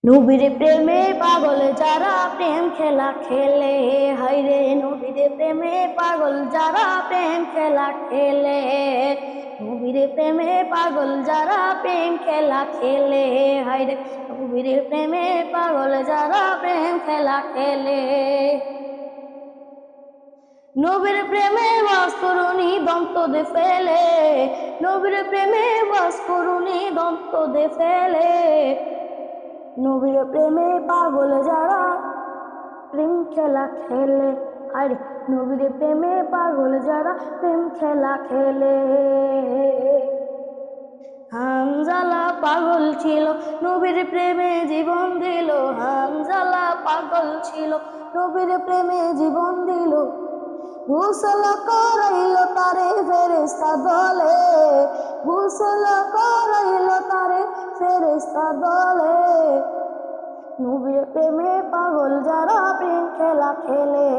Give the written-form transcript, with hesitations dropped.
নবীর প্রেমে পাগল যারা প্রেম খেলা খেলে, হায়রে নবীর প্রেমে পাগল যারা প্রেম খেলা খেলে, নবীর প্রেমে পাগল যারা প্রেম খেলা খেলে, হায়রে নবীর প্রেমে পাগল যারা প্রেম খেলা খেলে। নবীর প্রেমে বাস করুনি দন্ত দে ফেলে, নবীর প্রেমে বাস করুনি দন্ত দে ফেলে, নবীর প্রেমে পাগল যারা প্রেম খেলা খেলে, আর নবীর প্রেমে পাগল যারা প্রেম খেলা খেলে। হামজালা পাগল ছিল নবীর প্রেমে জীবন দিল, হামজালা পাগল ছিল নবীর প্রেমে জীবন দিল। গোসল করাইল তারে ফেরেশতা দলে, গোসল করাইল তারে ফেরেশতা দলে, নবীর প্রেমে পাগল যারা প্রেম খেলা খেলে।